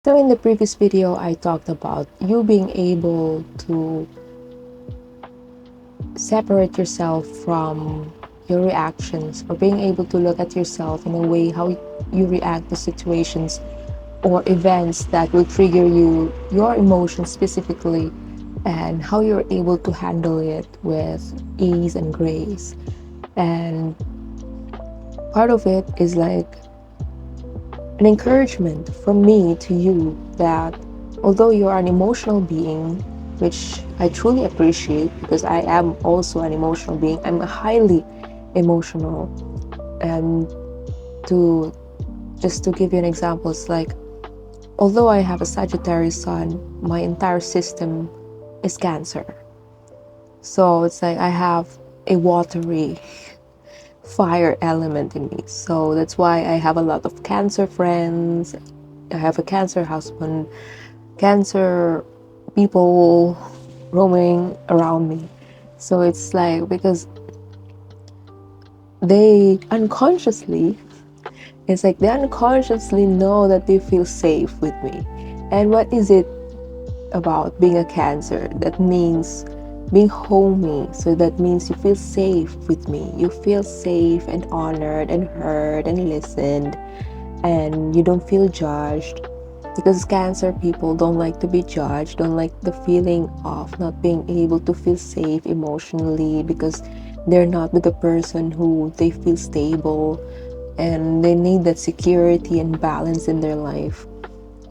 So in the previous video, I talked about you being able to separate yourself from your reactions, or being able to look at yourself in a way how you react to situations or events that will trigger your emotions specifically, and how you're able to handle it with ease and grace. And part of it is like an encouragement from me to you that although you are an emotional being, which I truly appreciate because I am also an emotional being, I'm highly emotional. And to just to give you an example, it's like although I have a Sagittarius sun, my entire system is Cancer. So it's like I have a watery fire element in me. So that's why I have a lot of Cancer friends. I have a Cancer husband, Cancer people roaming around me. So it's like because they unconsciously, it's like they unconsciously know that they feel safe with me. And what is it about being a Cancer? That means being homey. So that means you feel safe with me. You feel safe and honored and heard and listened, and you don't feel judged, because Cancer people don't like to be judged, don't like the feeling of not being able to feel safe emotionally, because they're not with the person who they feel stable, and they need that security and balance in their life.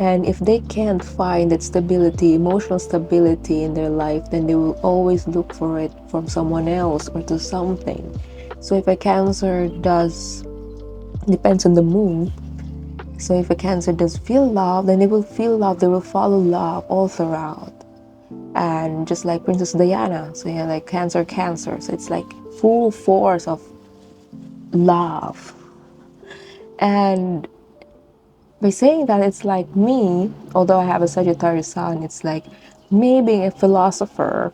And if they can't find that stability, emotional stability in their life, then they will always look for it from someone else or to something. So if a Cancer does, depends on the moon. So if a Cancer does feel love, then they will feel love, they will follow love all throughout. And just like Princess Diana, so yeah, like Cancer. So it's like full force of love. And by saying that, it's like me, although I have a Sagittarius sun, it's like me being a philosopher,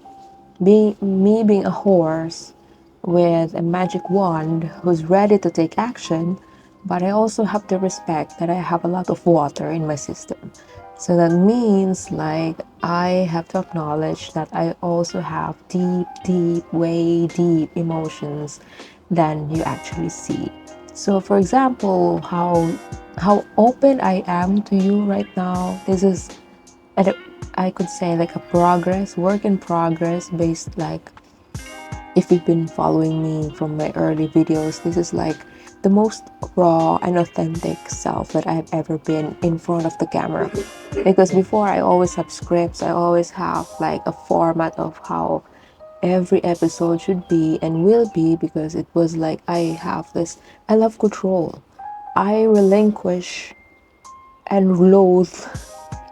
me being a horse with a magic wand who's ready to take action, but I also have to respect that I have a lot of water in my system. So that means like I have to acknowledge that I also have deep, way deep emotions than you actually see. So for example, how open I am to you right now, this is I could say like a work in progress, based like if you've been following me from my early videos, this is like the most raw and authentic self that I've ever been in front of the camera. Because before, I always have scripts, I always have like a format of how every episode should be and will be, because it was like I love control. I relinquish and loathe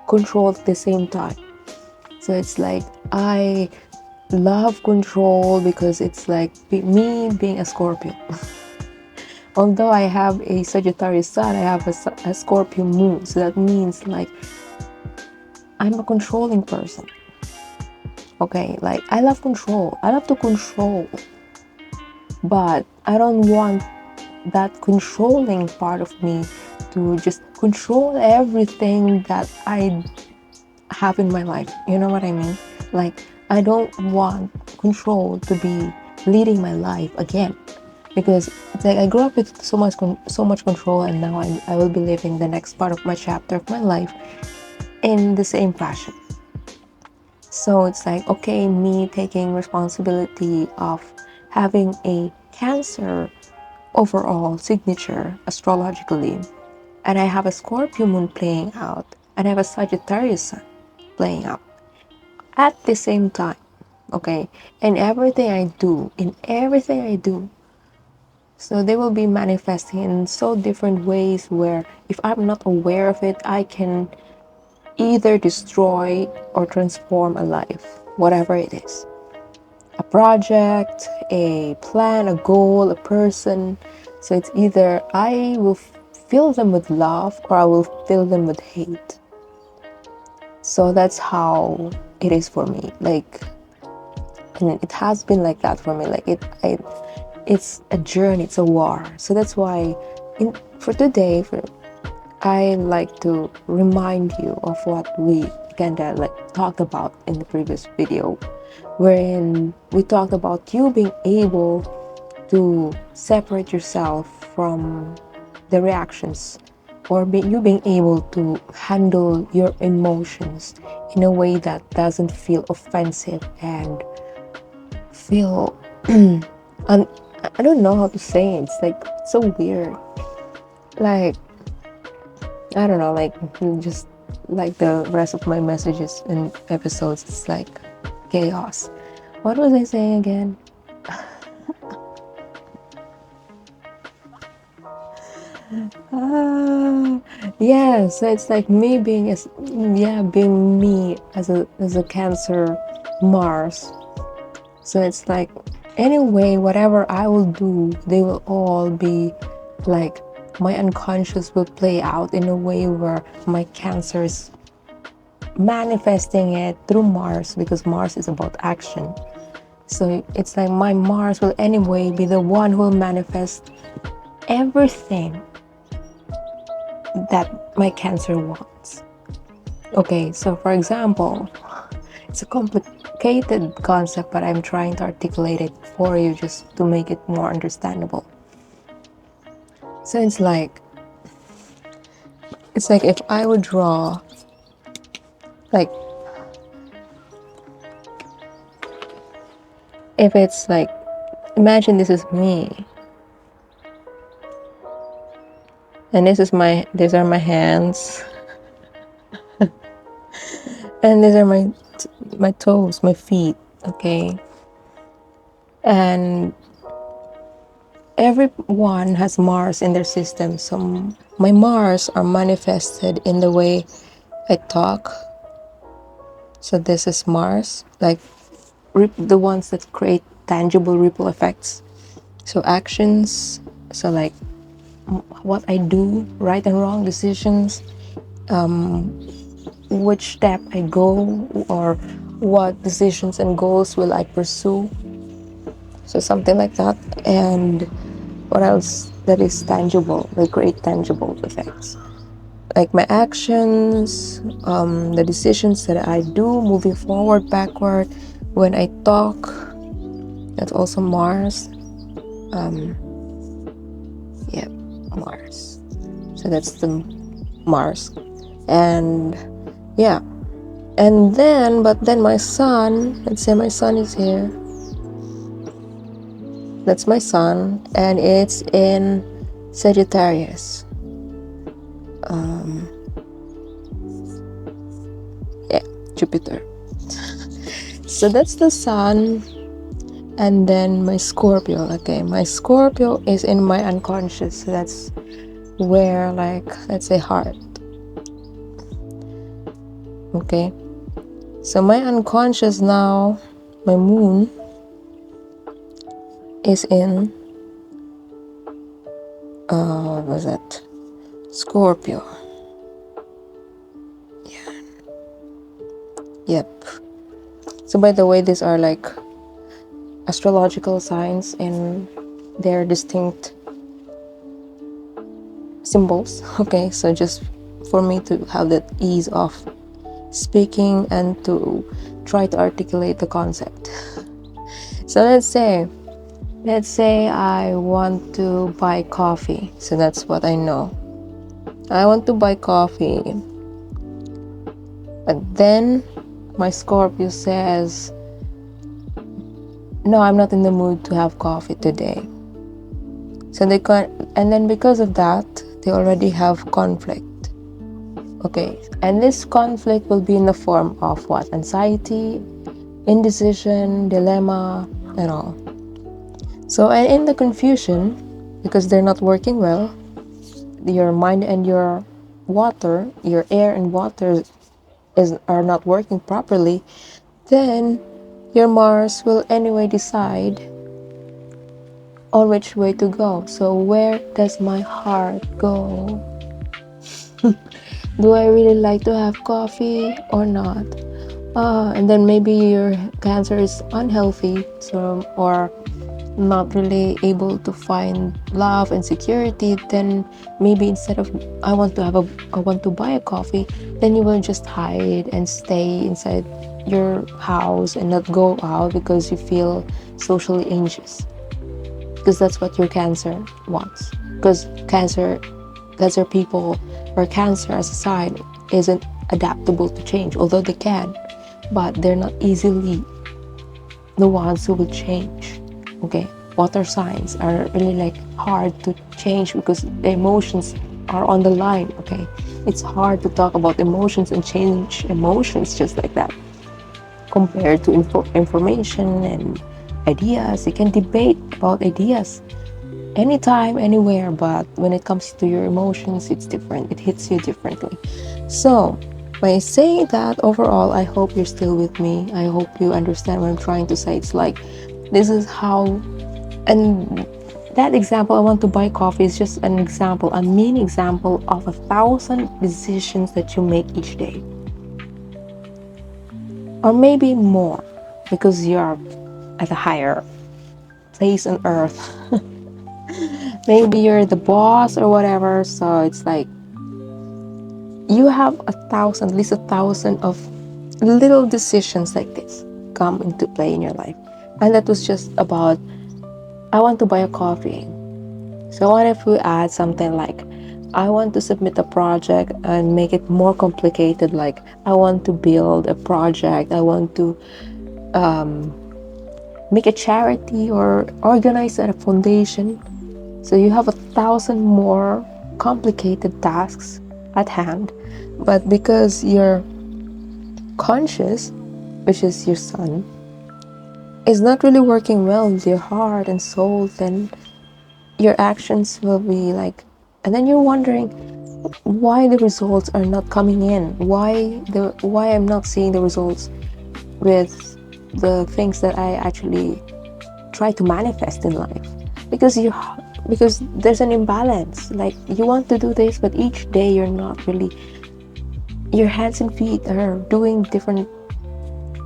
control at the same time. So it's like I love control because it's like me being a Scorpio. Although I have a Sagittarius sun, I have a Scorpio moon. So that means like I'm a controlling person. Okay, like I love control. I love to control. But I don't want that controlling part of me to just control everything that I have in my life. You know what I mean? Like I don't want control to be leading my life again, because it's like I grew up with so much control, and now I will be living the next part of my chapter of my life in the same fashion. So it's like, okay, me taking responsibility of having a Cancer overall signature astrologically, and I have a Scorpio moon playing out, and I have a Sagittarius sun playing out at the same time. Okay, in everything I do, so they will be manifesting in so different ways, where if I'm not aware of it, I can either destroy or transform a life, whatever it is. A project, a plan, a goal, a person. So it's either I will fill them with love, or I will fill them with hate. So that's how it is for me. Like, and it has been like that for me. Like it's a journey, it's a war. So that's why for today, I like to remind you of what we kind of like talked about in the previous video, wherein we talked about you being able to separate yourself from the reactions, or you being able to handle your emotions in a way that doesn't feel offensive and feel and I don't know how to say it. It's like so weird. Like, I don't know, like just like the rest of my messages and episodes, it's like chaos. What was I saying again? Yeah, so it's like me being being me as a Cancer Mars. So it's like, anyway, whatever I will do, they will all be like, my unconscious will play out in a way where my Cancer is manifesting it through Mars, because Mars is about action. So it's like my Mars will anyway be the one who will manifest everything that my Cancer wants. Okay, so for example, it's a complicated concept, but I'm trying to articulate it for you just to make it more understandable. So it's like if I would draw, like, if it's like, imagine this is me, and these are my hands, and these are my toes, my feet, okay? And everyone has Mars in their system. So my Mars are manifested in the way I talk. So this is Mars, like the ones that create tangible ripple effects. So actions, so like what I do, right and wrong decisions, which step I go, or what decisions and goals will I pursue. So something like that. And what else that is tangible, they create tangible effects, like my actions, the decisions that I do, moving forward, backward, when I talk. That's also Mars. Yeah, Mars. So that's the Mars. And yeah, and then but then my sun, let's say my sun is here. That's my sun, and it's in Sagittarius. Yeah, Jupiter. So that's the sun. And then my Scorpio. Okay, my Scorpio is in my unconscious. So that's where, like, let's say heart. Okay, so my unconscious now, my moon is in what was that? Scorpio. Yeah. Yep. So by the way, these are like astrological signs and their distinct symbols. Okay, so just for me to have that ease of speaking and to try to articulate the concept. So let's say I want to buy coffee. So that's what I know. I want to buy coffee. But then my Scorpio says, no, I'm not in the mood to have coffee today. So they can't, and then because of that, they already have conflict. Okay, and this conflict will be in the form of what? Anxiety, indecision, dilemma, and all. So, and in the confusion, because they're not working well, your mind and your water, your air and water are not working properly, then your Mars will anyway decide on which way to go. So where does my heart go? Do I really like to have coffee or not? And then maybe your Cancer is unhealthy, so, or not really able to find love and security, then maybe instead of I want to buy a coffee, then you will just hide and stay inside your house and not go out because you feel socially anxious, because that's what your cancer wants. Because cancer people, or cancer as a sign, isn't adaptable to change, although they can, but they're not easily the ones who will change. Okay, water signs are really like hard to change because the emotions are on the line. Okay, it's hard to talk about emotions and change emotions just like that. Compared to information and ideas, you can debate about ideas anytime, anywhere, but when it comes to your emotions, it's different. It hits you differently. So, by saying that, overall, I hope you're still with me. I hope you understand what I'm trying to say. It's like, this is how, and that example, I want to buy coffee, is just an example, a mini example of 1,000 decisions that you make each day. Or maybe more, because you're at a higher place on earth. Maybe you're the boss or whatever, so it's like you have 1,000, at least 1,000 of little decisions like this come into play in your life. And that was just about, I want to buy a coffee. So what if we add something like, I want to submit a project and make it more complicated, like I want to build a project, I want to make a charity or organize a foundation. So you have 1,000 more complicated tasks at hand, but because you're conscious, which is your sun, is not really working well with your heart and soul, then your actions will be like, and then you're wondering why the results are not coming in, why I'm not seeing the results with the things that I actually try to manifest in life. Because there's an imbalance. Like, you want to do this, but each day you're not really, your hands and feet are doing different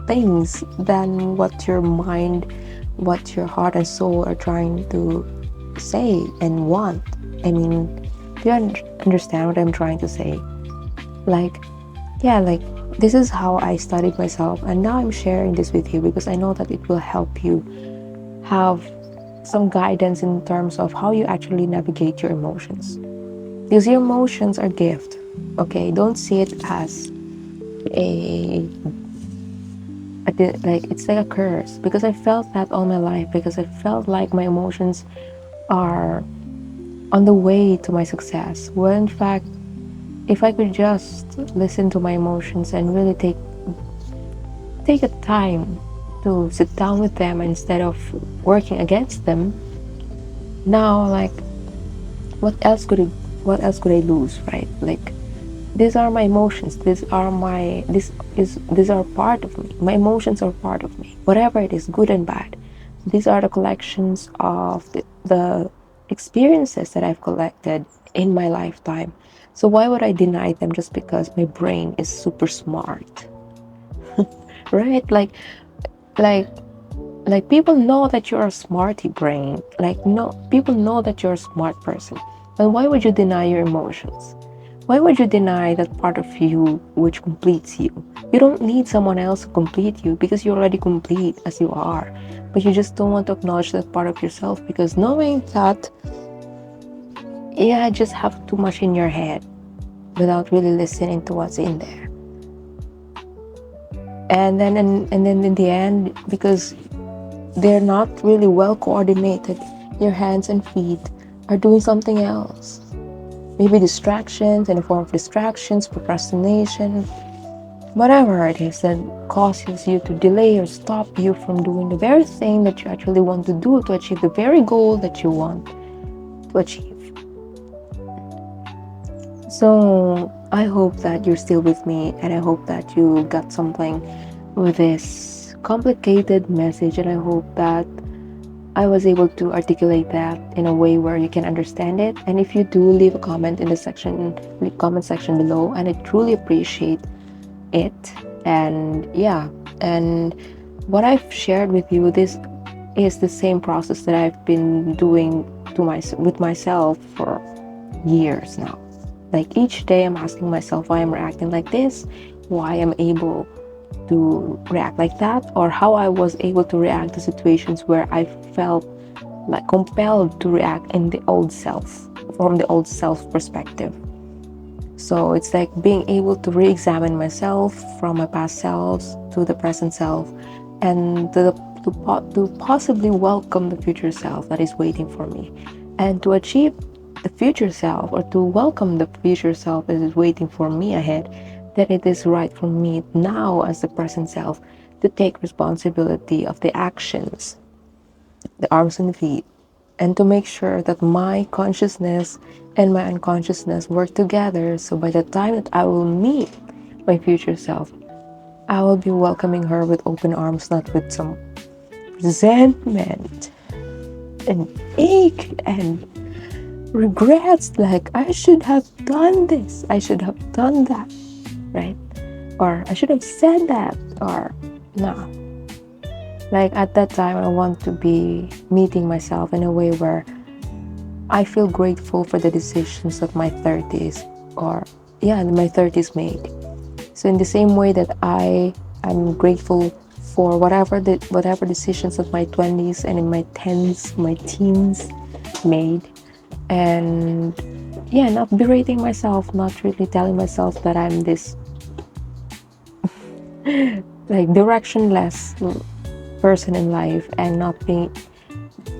things than what your mind, what your heart and soul are trying to say and want. I mean, do you understand what I'm trying to say? Like, yeah, like, this is how I studied myself, and now I'm sharing this with you because I know that it will help you have some guidance in terms of how you actually navigate your emotions. Because your emotions are gift. Okay, don't see it as a, like it's like a curse, because I felt that all my life, because I felt like my emotions are on the way to my success. Well, in fact, if I could just listen to my emotions and really take a time to sit down with them instead of working against them, now, like, what else could it what else could I lose, right? Like, these are my emotions, these are part of me. My emotions are part of me, whatever it is, good and bad. These are the collections of the experiences that I've collected in my lifetime. So why would I deny them just because my brain is super smart? Right? Like like people know that you're a smarty brain. Like, no, people know that you're a smart person. Then why would you deny your emotions? Why would you deny that part of you which completes you? You don't need someone else to complete you because you're already complete as you are. But you just don't want to acknowledge that part of yourself because knowing that, yeah, just have too much in your head without really listening to what's in there. And then in the end, because they're not really well coordinated, your hands and feet are doing something else. Maybe distractions, in the form of distractions, procrastination, whatever it is that causes you to delay or stop you from doing the very thing that you actually want to do to achieve the very goal that you want to achieve. So I hope that you're still with me, and I hope that you got something with this complicated message, and I hope that I was able to articulate that in a way where you can understand it. And if you do, leave a comment in the comment section below, and I truly appreciate it. And yeah, and what I've shared with you, this is the same process that I've been doing with myself for years now. Like each day I'm asking myself why I'm reacting like this, why I'm able to react like that, or how I was able to react to situations where I felt like compelled to react in the old self, from the old self perspective. So it's like being able to re-examine myself from my past selves to the present self, and to possibly welcome the future self that is waiting for me, and to achieve the future self, or to welcome the future self that is waiting for me ahead, that it is right for me now as the present self to take responsibility of the actions, the arms and feet, and to make sure that my consciousness and my unconsciousness work together, so by the time that I will meet my future self, I will be welcoming her with open arms, not with some resentment and ache and regrets, like I should have done this, I should have done that, right? Or I should have said that, or no. Like at that time, I want to be meeting myself in a way where I feel grateful for the decisions that my 30s, or yeah, my 30s made. So in the same way that I am grateful for whatever decisions that my 20s and in my 10s, my teens made, and yeah, not berating myself, not really telling myself that I'm this like directionless person in life, and not being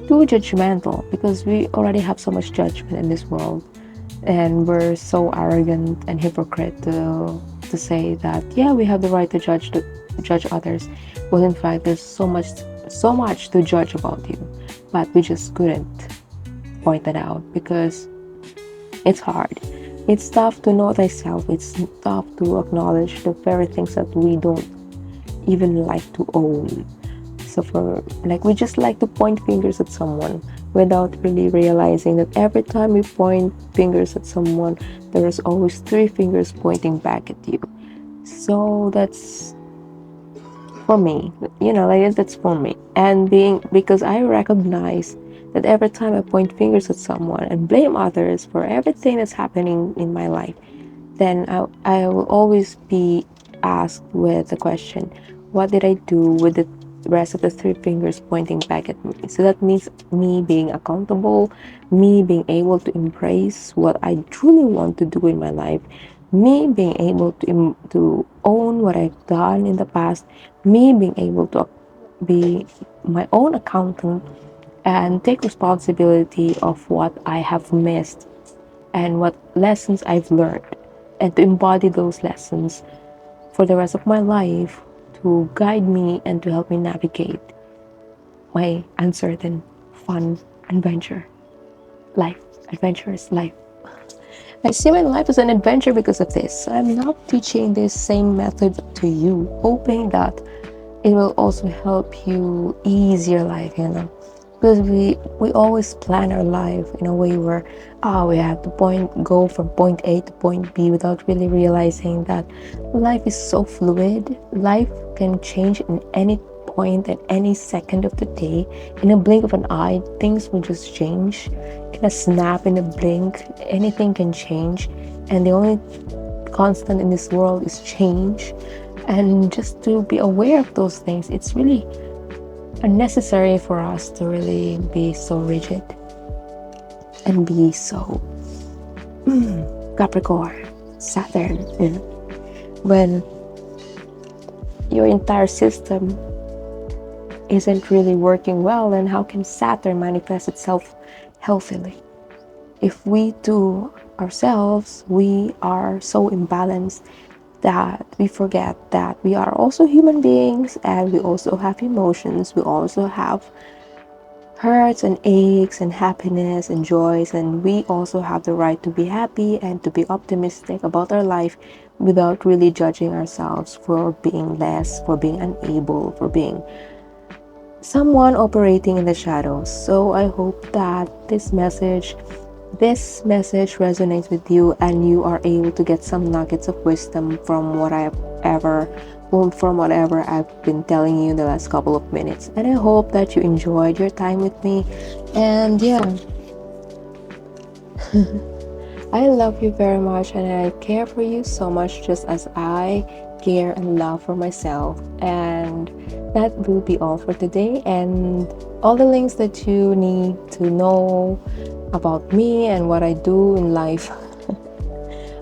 too judgmental, because we already have so much judgment in this world, and we're so arrogant and hypocrite to say that yeah, we have the right to judge others, well in fact there's so much to judge about you, but we just couldn't point that out because it's hard. It's tough to know thyself. It's tough to acknowledge the very things that we don't even like to own. So for like, we just like to point fingers at someone without really realizing that every time we point fingers at someone, there is always three fingers pointing back at you. So that's for me, like that's for me. And because I recognize that every time I point fingers at someone and blame others for everything that's happening in my life, then I will always be asked with the question, what did I do with the rest of the three fingers pointing back at me? So that means me being accountable, me being able to embrace what I truly want to do in my life, me being able to own what I've done in the past, me being able to be my own accountant and take responsibility of what I have missed and what lessons I've learned, and to embody those lessons for the rest of my life, to guide me and to help me navigate my uncertain, fun adventure. Life, adventurous life. I see my life as an adventure because of this. I'm now teaching this same method to you, hoping that it will also help you ease your life. Because we always plan our life in a way where we have to go from point A to point B without really realizing that life is so fluid. Life can change in any point at any second of the day. In a blink of an eye, things will just change. In a snap, in a blink, anything can change, and the only constant in this world is change. And just to be aware of those things, it's really unnecessary for us to really be so rigid and be so Capricorn, Saturn, when your entire system isn't really working well, then how can Saturn manifest itself healthily? If we do ourselves, we are so imbalanced that we forget that we are also human beings, and we also have emotions, we also have hurts and aches and happiness and joys, and we also have the right to be happy and to be optimistic about our life without really judging ourselves for being less, for being unable, for being someone operating in the shadows. So I hope that this message this message resonates with you and you are able to get some nuggets of wisdom from whatever I've been telling you in the last couple of minutes. And I hope that you enjoyed your time with me. And yeah, I love you very much and I care for you so much just as I care and love for myself. And that will be all for today. And all the links that you need to know about me and what I do in life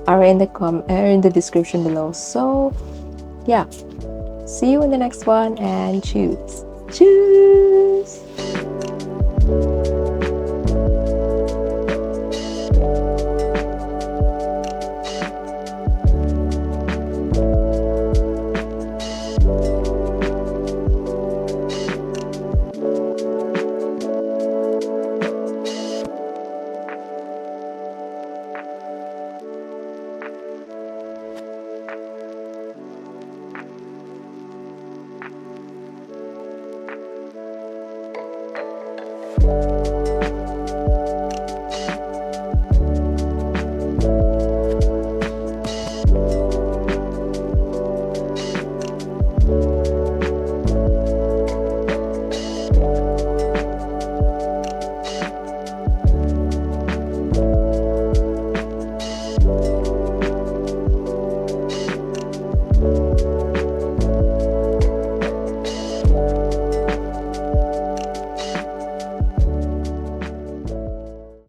are in the description below. So yeah, see you in the next one and choose. Choose!